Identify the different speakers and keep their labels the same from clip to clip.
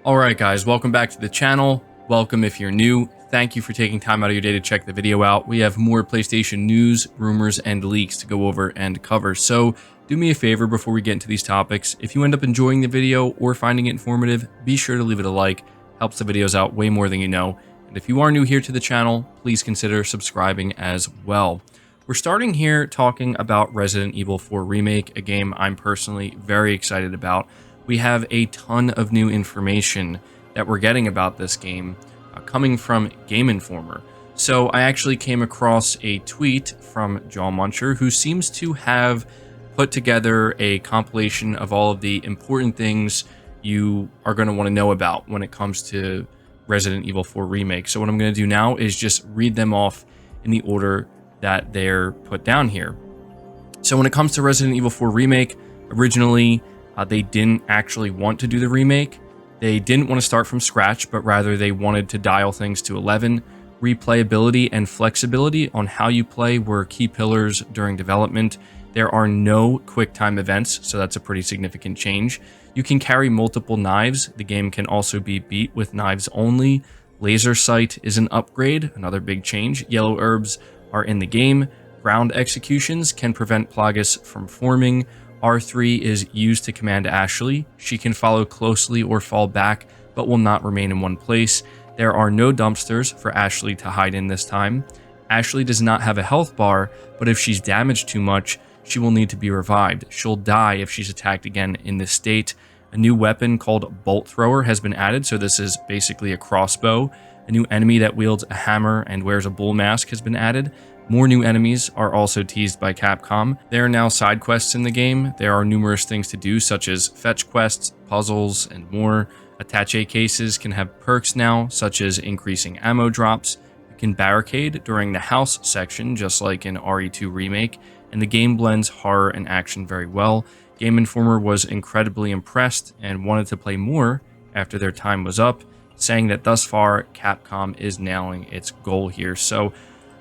Speaker 1: Alright guys, welcome back to the channel. Welcome if you're new. Thank you for taking time out of your day to check the video out. We have more PlayStation news, rumors, and leaks to go over and cover. So do me a favor before we get into these topics. If you end up enjoying the video or finding it informative, be sure to leave it a like. Helps the videos out way more than you know. And if you are new here to the channel, please consider subscribing as well. We're starting here talking about Resident Evil 4 Remake, a game I'm personally very excited about. We have a ton of new information that we're getting about this game coming from Game Informer. So I actually came across a tweet from Jaw Muncher, who seems to have put together a compilation of all of the important things you are going to want to know about when it comes to Resident Evil 4 Remake. So what I'm going to do now is just read them off in the order that they're put down here. So when it comes to Resident Evil 4 Remake, originally they didn't actually want to do the remake. They didn't want to start from scratch, but rather they wanted to dial things to 11. Replayability and flexibility on how you play were key pillars during development. There are no QuickTime events, so that's a pretty significant change. You can carry multiple knives. The game can also be beat with knives only. Laser sight is an upgrade, another big change. Yellow herbs are in the game. Ground executions can prevent Plagas from forming. R3 is used to command Ashley. She can follow closely or fall back, but will not remain in one place. There are no dumpsters for Ashley to hide in this time. Ashley does not have a health bar, but if she's damaged too much, she will need to be revived. She'll die if she's attacked again in this state. A new weapon called Bolt Thrower has been added, so this is basically a crossbow. A new enemy that wields a hammer and wears a bull mask has been added. More new enemies are also teased by Capcom. There are now side quests in the game. There are numerous things to do, such as fetch quests, puzzles, and more. Attaché cases can have perks now, such as increasing ammo drops. You can barricade during the house section, just like in RE2 Remake, and the game blends horror and action very well. Game Informer was incredibly impressed and wanted to play more after their time was up, saying that thus far, Capcom is nailing its goal here. So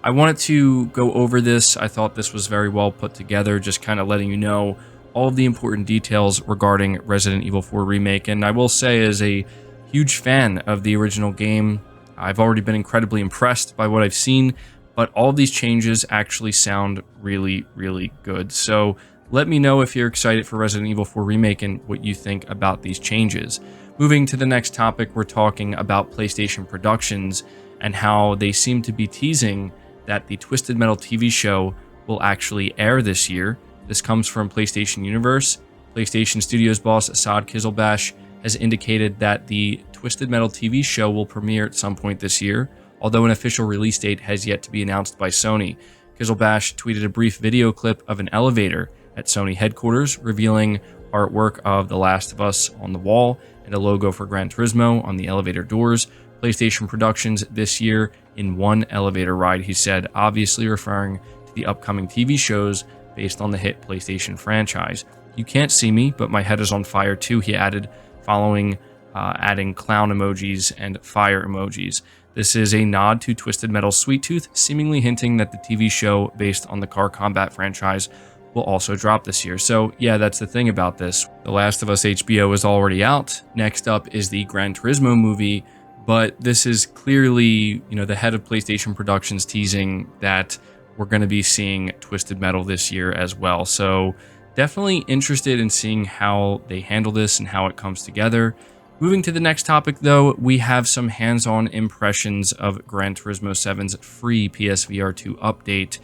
Speaker 1: I wanted to go over this. I thought this was very well put together, just kind of letting you know all of the important details regarding Resident Evil 4 Remake. And I will say, as a huge fan of the original game, I've already been incredibly impressed by what I've seen, but all of these changes actually sound really, really good. So let me know if you're excited for Resident Evil 4 Remake and what you think about these changes. Moving to the next topic, we're talking about PlayStation Productions and how they seem to be teasing that the Twisted Metal TV show will actually air this year. This comes from PlayStation Universe. PlayStation Studios boss Asad Kizilbash has indicated that the Twisted Metal TV show will premiere at some point this year, although an official release date has yet to be announced by Sony. Kizilbash tweeted a brief video clip of an elevator at Sony headquarters, revealing artwork of The Last of Us on the wall and a logo for Gran Turismo on the elevator doors. PlayStation Productions this year in one elevator ride, he said, obviously referring to the upcoming TV shows based on the hit PlayStation franchise. You can't see me, but my head is on fire too, he added, following adding clown emojis and fire emojis. This is a nod to Twisted Metal's Sweet Tooth, seemingly hinting that the TV show based on the Car Combat franchise will also drop this year. So yeah, that's the thing about this. The Last of Us HBO is already out. Next up is the Gran Turismo movie, but this is clearly, the head of PlayStation Productions teasing that we're going to be seeing Twisted Metal this year as well. So definitely interested in seeing how they handle this and how it comes together. Moving to the next topic, though, we have some hands-on impressions of Gran Turismo 7's free PSVR2 update.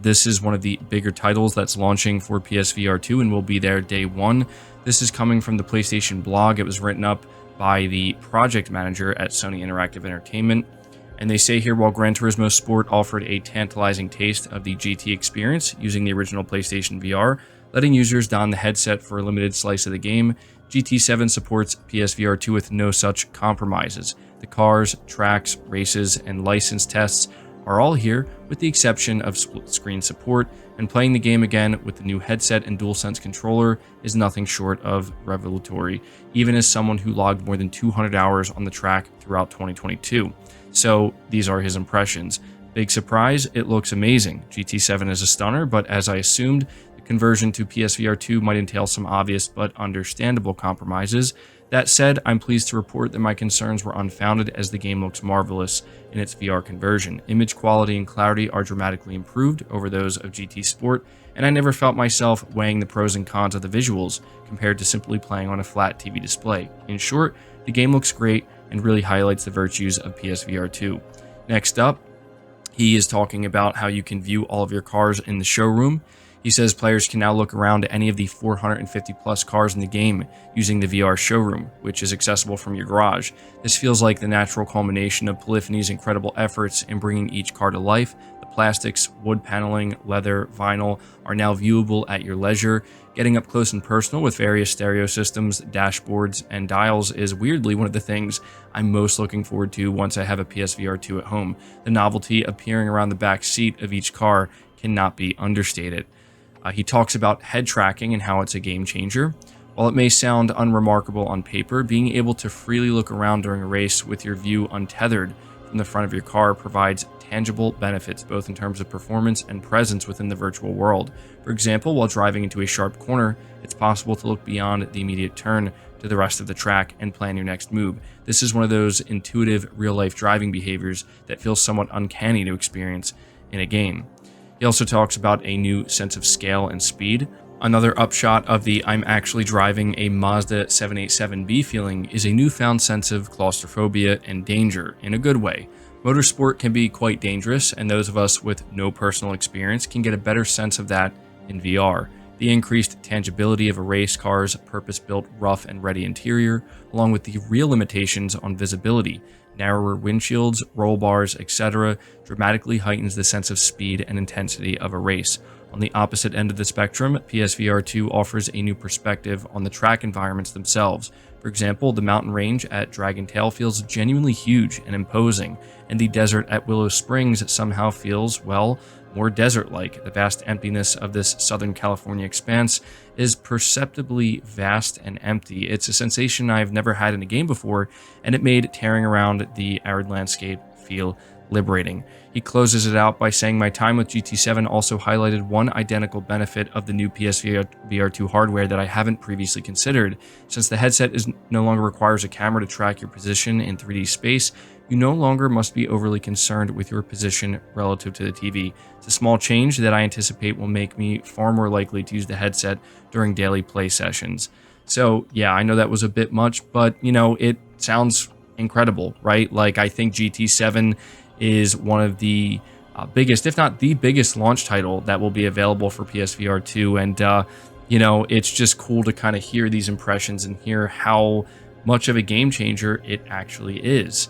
Speaker 1: This is one of the bigger titles that's launching for PSVR2 and will be there day one. This is coming from the PlayStation blog. It was written up by the project manager at Sony Interactive Entertainment. And they say here, while Gran Turismo Sport offered a tantalizing taste of the GT experience using the original PlayStation VR, letting users don the headset for a limited slice of the game, GT7 supports PSVR2 with no such compromises. The cars, tracks, races, and license tests are all here, with the exception of split-screen support, and playing the game again with the new headset and DualSense controller is nothing short of revelatory, even as someone who logged more than 200 hours on the track throughout 2022. So these are his impressions. Big surprise, it looks amazing. GT7 is a stunner, but as I assumed, the conversion to PSVR2 might entail some obvious but understandable compromises. That said, I'm pleased to report that my concerns were unfounded as the game looks marvelous in its VR conversion. Image quality and clarity are dramatically improved over those of GT Sport, and I never felt myself weighing the pros and cons of the visuals compared to simply playing on a flat TV display. In short, the game looks great and really highlights the virtues of PSVR2. Next up, he is talking about how you can view all of your cars in the showroom. He says players can now look around at any of the 450 plus cars in the game using the VR showroom, which is accessible from your garage. This feels like the natural culmination of Polyphony's incredible efforts in bringing each car to life. The plastics, wood paneling, leather, vinyl are now viewable at your leisure. Getting up close and personal with various stereo systems, dashboards, and dials is weirdly one of the things I'm most looking forward to once I have a PSVR 2 at home. The novelty of peering around the back seat of each car cannot be understated. He talks about head tracking and how it's a game changer. While it may sound unremarkable on paper, being able to freely look around during a race with your view untethered from the front of your car provides tangible benefits, both in terms of performance and presence within the virtual world. For example, while driving into a sharp corner, it's possible to look beyond the immediate turn to the rest of the track and plan your next move. This is one of those intuitive, real-life driving behaviors that feels somewhat uncanny to experience in a game. He also talks about a new sense of scale and speed. Another upshot of the I'm actually driving a Mazda 787B feeling is a newfound sense of claustrophobia and danger in a good way. Motorsport can be quite dangerous, and those of us with no personal experience can get a better sense of that in VR. The increased tangibility of a race car's purpose-built rough and ready interior, along with the real limitations on visibility, narrower windshields, roll bars, etc., dramatically heightens the sense of speed and intensity of a race. On the opposite end of the spectrum, PSVR 2 offers a new perspective on the track environments themselves. For example, the mountain range at Dragon Tail feels genuinely huge and imposing, and the desert at Willow Springs somehow feels, well, more desert-like. The vast emptiness of this Southern California expanse is perceptibly vast and empty. It's a sensation I've never had in a game before, and it made tearing around the arid landscape feel liberating. He closes it out by saying, my time with GT7 also highlighted one identical benefit of the new PSVR 2 hardware that I haven't previously considered. Since the headset no longer requires a camera to track your position in 3D space, you no longer must be overly concerned with your position relative to the TV. It's a small change that I anticipate will make me far more likely to use the headset during daily play sessions. So yeah, I know that was a bit much, but you know, it sounds incredible, right? Like, I think GT7 is one of the biggest, if not the biggest launch title that will be available for PSVR 2. And, you know, it's just cool to kind of hear these impressions and hear how much of a game changer it actually is.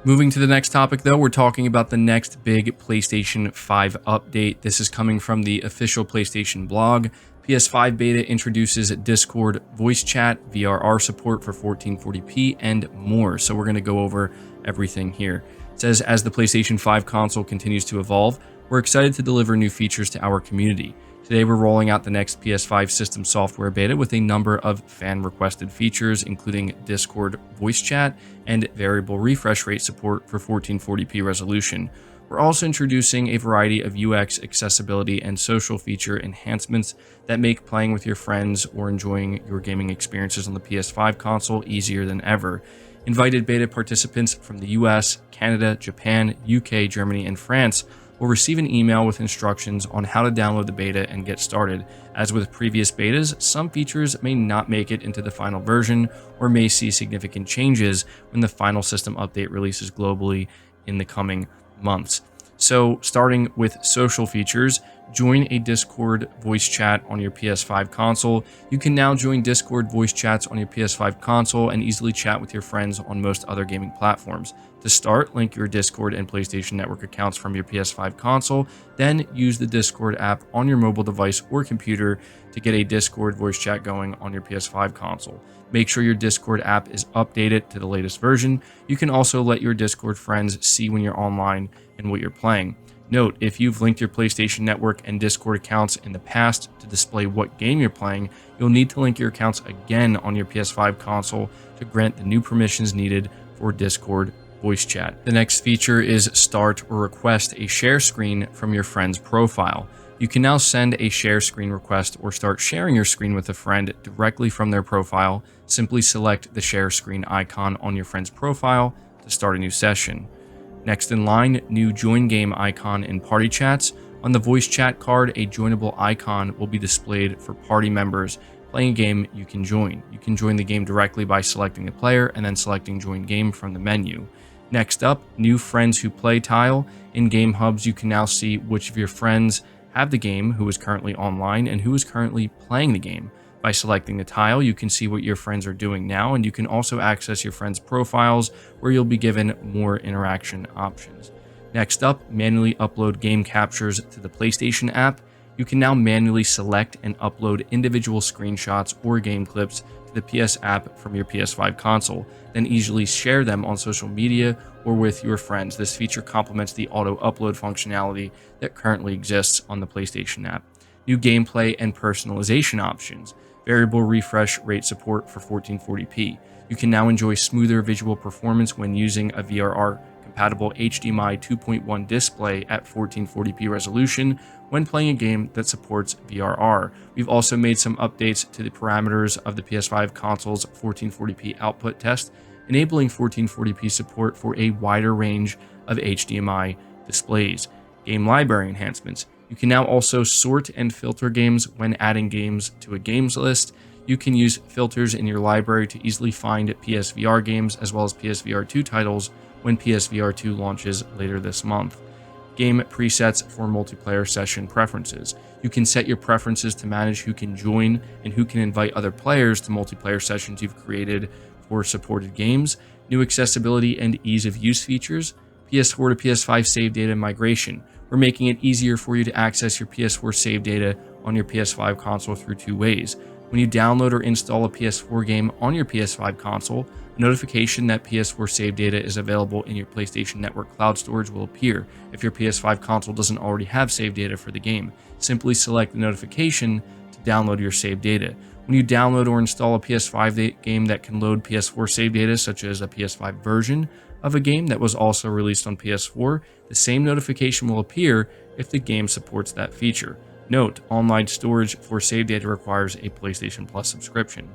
Speaker 1: Moving to the next topic, though, we're talking about the next big PlayStation 5 update. This is coming from the official PlayStation blog. PS5 beta introduces Discord voice chat, VRR support for 1440p, and more. So we're going to go over everything here. It says, as the PlayStation 5 console continues to evolve, we're excited to deliver new features to our community. Today, we're rolling out the next PS5 system software beta with a number of fan-requested features, including Discord voice chat and variable refresh rate support for 1440p resolution. We're also introducing a variety of UX, accessibility, and social feature enhancements that make playing with your friends or enjoying your gaming experiences on the PS5 console easier than ever. Invited beta participants from the US, Canada, Japan, UK, Germany, and France will receive an email with instructions on how to download the beta and get started. As with previous betas, some features may not make it into the final version or may see significant changes when the final system update releases globally in the coming months. So, starting with social features, join a Discord voice chat on your PS5 console. You can now join Discord voice chats on your PS5 console and easily chat with your friends on most other gaming platforms. To start, link your Discord and PlayStation Network accounts from your PS5 console, then use the Discord app on your mobile device or computer to get a Discord voice chat going on your PS5 console. Make sure your Discord app is updated to the latest version. You can also let your Discord friends see when you're online and what you're playing. Note, if you've linked your PlayStation Network and Discord accounts in the past to display what game you're playing, you'll need to link your accounts again on your PS5 console to grant the new permissions needed for Discord voice chat. The next feature is start or request a share screen from your friend's profile. You can now send a share screen request or start sharing your screen with a friend directly from their profile. Simply select the share screen icon on your friend's profile to start a new session. Next in line, new join game icon in party chats. On the voice chat card, a joinable icon will be displayed for party members playing a game you can join. You can join the game directly by selecting the player and then selecting join game from the menu. Next up, new friends who play tile. In game hubs, you can now see which of your friends have the game, who is currently online, and who is currently playing the game. By selecting the tile, you can see what your friends are doing now, and you can also access your friends' profiles, where you'll be given more interaction options. Next up, manually upload game captures to the PlayStation app. You can now manually select and upload individual screenshots or game clips to the PS app from your PS5 console, then easily share them on social media or with your friends. This feature complements the auto upload functionality that currently exists on the PlayStation app. New gameplay and personalization options. Variable refresh rate support for 1440p. You can now enjoy smoother visual performance when using a VRR compatible HDMI 2.1 display at 1440p resolution when playing a game that supports VRR. We've also made some updates to the parameters of the PS5 console's 1440p output test, enabling 1440p support for a wider range of HDMI displays. Game library enhancements. You can now also sort and filter games when adding games to a games list. You can use filters in your library to easily find PSVR games as well as PSVR2 titles when PSVR2 launches later this month. Game presets for multiplayer session preferences. You can set your preferences to manage who can join and who can invite other players to multiplayer sessions you've created for supported games. New accessibility and ease of use features. PS4 to PS5 save data migration. We're making it easier for you to access your PS4 save data on your PS5 console through two ways. When you download or install a PS4 game on your PS5 console, a notification that PS4 save data is available in your PlayStation Network cloud storage will appear if your PS5 console doesn't already have save data for the game. Simply select the notification to download your save data. When you download or install a PS5 game that can load PS4 save data, such as a PS5 version of a game that was also released on PS4, the same notification will appear if the game supports that feature. Note, online storage for save data requires a PlayStation Plus subscription.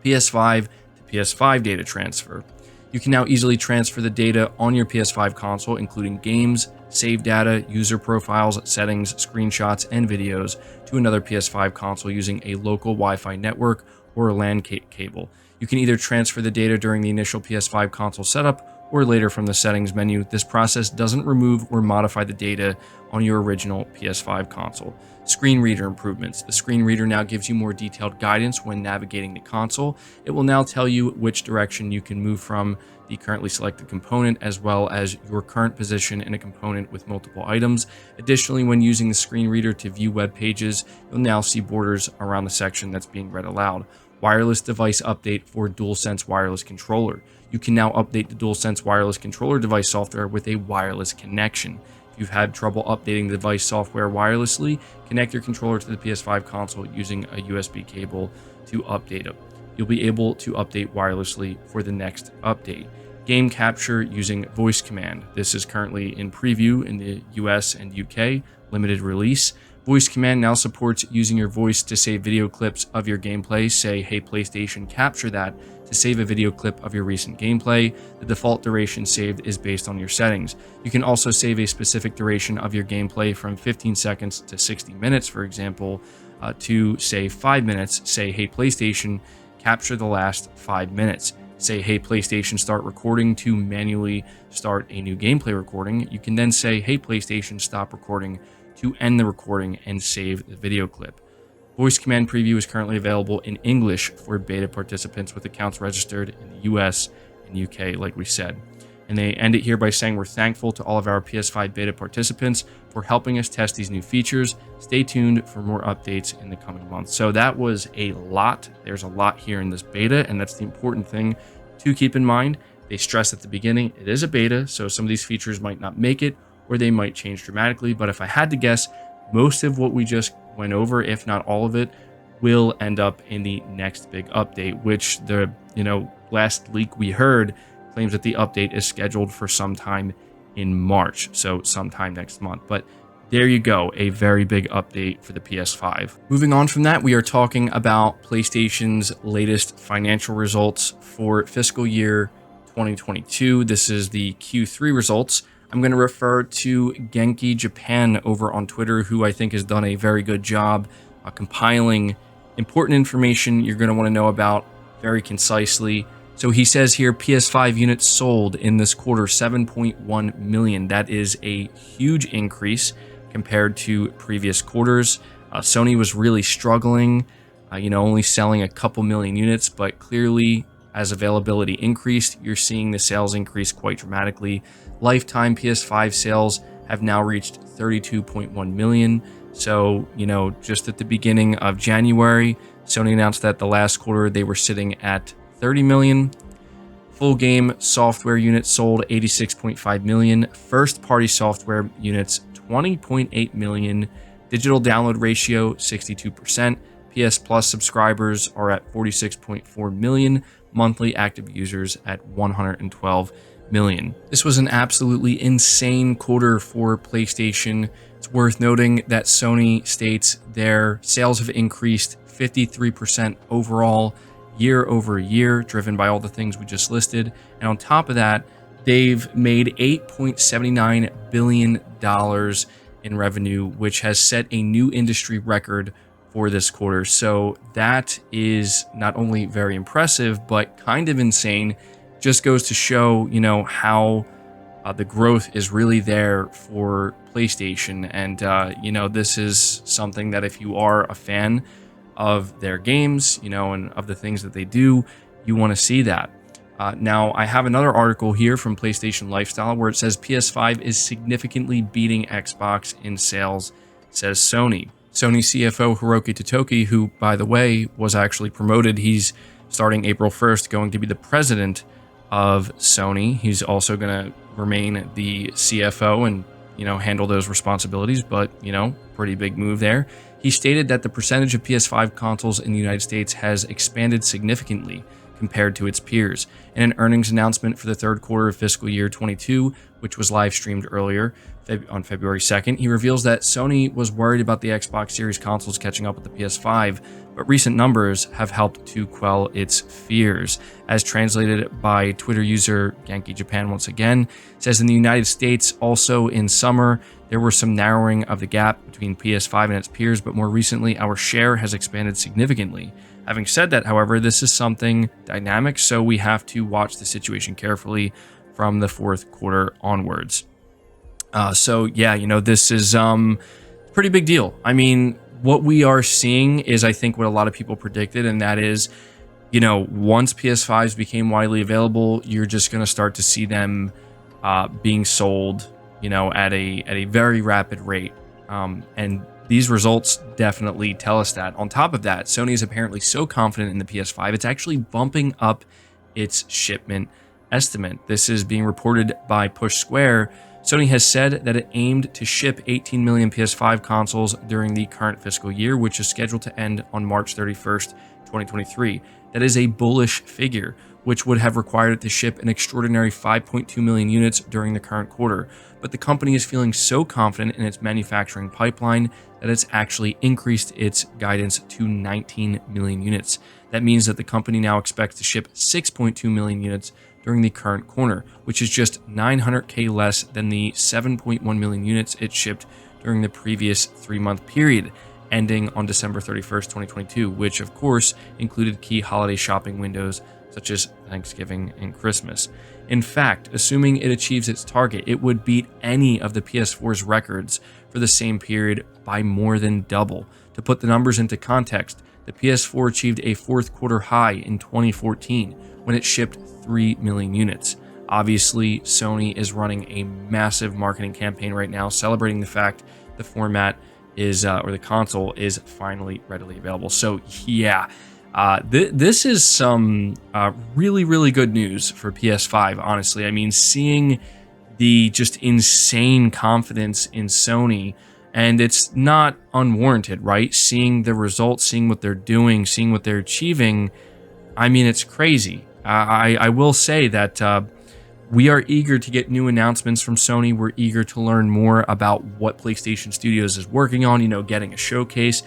Speaker 1: PS5 to PS5 data transfer. You can now easily transfer the data on your PS5 console, including games, save data, user profiles, settings, screenshots, and videos, to another PS5 console using a local Wi-Fi network or a LAN cable. You can either transfer the data during the initial PS5 console setup or later from the settings menu. This process doesn't remove or modify the data on your original PS5 console. Screen reader improvements. The screen reader now gives you more detailed guidance when navigating the console. It will now tell you which direction you can move from the currently selected component, as well as your current position in a component with multiple items. Additionally, when using the screen reader to view web pages, you'll now see borders around the section that's being read aloud. Wireless device update for DualSense wireless controller. You can now update the DualSense wireless controller device software with a wireless connection. If you've had trouble updating the device software wirelessly, connect your controller to the PS5 console using a USB cable to update it. You'll be able to update wirelessly for the next update. Game capture using voice command. This is currently in preview in the US and UK, limited release. Voice command now supports using your voice to save video clips of your gameplay. Say, hey PlayStation, capture that, to save a video clip of your recent gameplay. The default duration saved is based on your settings. You can also save a specific duration of your gameplay from 15 seconds to 60 minutes, for example, to say 5 minutes. Say, hey PlayStation, capture the last 5 minutes. Say, hey PlayStation, start recording to manually start a new gameplay recording. You can then say, hey PlayStation, stop recording to end the recording and save the video clip. Voice command preview is currently available in English for beta participants with accounts registered in the US and UK, like we said. And they end it here by saying, we're thankful to all of our PS5 beta participants for helping us test these new features. Stay tuned for more updates in the coming months. So that was a lot. There's a lot here in this beta, and that's the important thing to keep in mind. They stressed at the beginning, it is a beta, so some of these features might not make it, or they might change dramatically. But if I had to guess, most of what we just went over, if not all of it, will end up in the next big update, which the last leak we heard claims that the update is scheduled for sometime in March, so sometime next month. But there you go, a very big update for the PS5. Moving on from that, we are talking about PlayStation's latest financial results for fiscal year 2022. This is the Q3 results. I'm going to refer to Genki Japan over on Twitter, who I think has done a very good job compiling important information you're going to want to know about very concisely. So he says here, PS5 units sold in this quarter, 7.1 million. That is a huge increase compared to previous quarters. Sony was really struggling, only selling a couple million units, but clearly as availability increased, you're seeing the sales increase quite dramatically. Lifetime PS5 sales have now reached 32.1 million. So, just at the beginning of January, Sony announced that the last quarter they were sitting at 30 million. Full game software units sold 86.5 million. First party software units 20.8 million. Digital download ratio 62%. PS Plus subscribers are at 46.4 million. Monthly active users at 112 million. This was an absolutely insane quarter for PlayStation. It's worth noting that Sony states their sales have increased 53% overall year over year, driven by all the things we just listed. And on top of that, they've made $8.79 billion in revenue, which has set a new industry record for this quarter. So that is not only very impressive, but kind of insane. Just goes to show, how the growth is really there for PlayStation. And, this is something that if you are a fan of their games, and of the things that they do, you want to see that. Now, I have another article here from PlayStation Lifestyle where it says PS5 is significantly beating Xbox in sales, says Sony. Sony CFO Hiroki Totoki, who, by the way, was actually promoted. He's starting April 1st, going to be the president of Sony. He's also going to remain the CFO and, handle those responsibilities, but, pretty big move there. He stated that the percentage of PS5 consoles in the United States has expanded significantly compared to its peers. In an earnings announcement for the third quarter of fiscal year 22, which was live streamed earlier on February 2nd, he reveals that Sony was worried about the Xbox Series consoles catching up with the PS5, but recent numbers have helped to quell its fears. As translated by Twitter user Genki Japan once again, says in the United States, also in summer, there were some narrowing of the gap between PS5 and its peers, but more recently, our share has expanded significantly. Having said that, however, this is something dynamic, so we have to watch the situation carefully from the fourth quarter onwards. This is a pretty big deal. I mean, what we are seeing is, I think, what a lot of people predicted, and that is, once PS5s became widely available, you're just going to start to see them being sold, at a very rapid rate. And these results definitely tell us that. On top of that, Sony is apparently so confident in the PS5, it's actually bumping up its shipment estimate. This is being reported by Push Square. Sony has said that it aimed to ship 18 million PS5 consoles during the current fiscal year, which is scheduled to end on March 31st, 2023. That is a bullish figure, which would have required it to ship an extraordinary 5.2 million units during the current quarter. But the company is feeling so confident in its manufacturing pipeline that it's actually increased its guidance to 19 million units. That means that the company now expects to ship 6.2 million units during the current quarter, which is just 900K less than the 7.1 million units it shipped during the previous 3-month period, ending on December 31st, 2022, which of course included key holiday shopping windows such as Thanksgiving and Christmas. In fact, assuming it achieves its target, it would beat any of the PS4's records for the same period by more than double. To put the numbers into context, the PS4 achieved a fourth quarter high in 2014 when it shipped 3 million units. Obviously, Sony is running a massive marketing campaign right now, celebrating the fact the format is, or the console is finally readily available. So yeah, this is some really, really good news for PS5, honestly. I mean, seeing the just insane confidence in Sony, and it's not unwarranted, right? Seeing the results, seeing what they're doing, seeing what they're achieving, I mean, it's crazy. I will say that We are eager to get new announcements from Sony. We're eager to learn more about what PlayStation Studios is working on, you know, getting a showcase.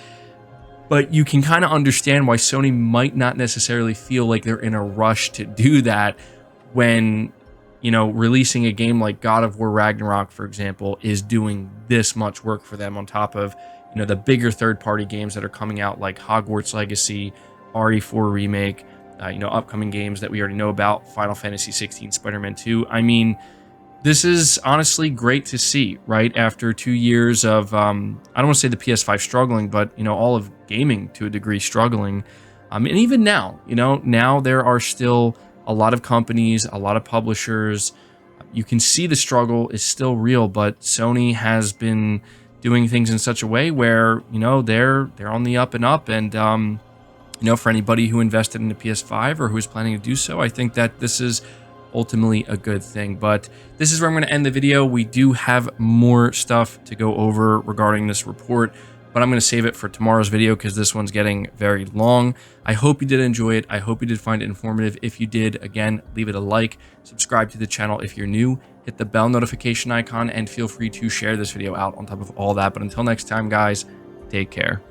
Speaker 1: But you can kind of understand why Sony might not necessarily feel like they're in a rush to do that when, you know, releasing a game like God of War Ragnarok, for example, is doing this much work for them on top of, you know, the bigger third-party games that are coming out like Hogwarts Legacy, RE4 Remake, you know, upcoming games that we already know about, Final Fantasy 16, Spider-Man 2. I mean, this is honestly great to see, right? After 2 years of, I don't want to say the PS5 struggling, but, you know, all of gaming to a degree struggling. And even now, you know, now there are still a lot of companies, a lot of publishers. You can see the struggle is still real, but Sony has been doing things in such a way where, you know, they're on the up and up. And, you know, for anybody who invested in the PS5 or who is planning to do so, I think that this is ultimately a good thing. But this is where I'm going to end the video. We do have more stuff to go over regarding this report, but I'm going to save it for tomorrow's video because this one's getting very long. I hope you did enjoy it. I hope you did find it informative. If you did, again, leave it a like, subscribe to the channel if you're new, hit the bell notification icon, and feel free to share this video out on top of all that. But until next time, guys, take care.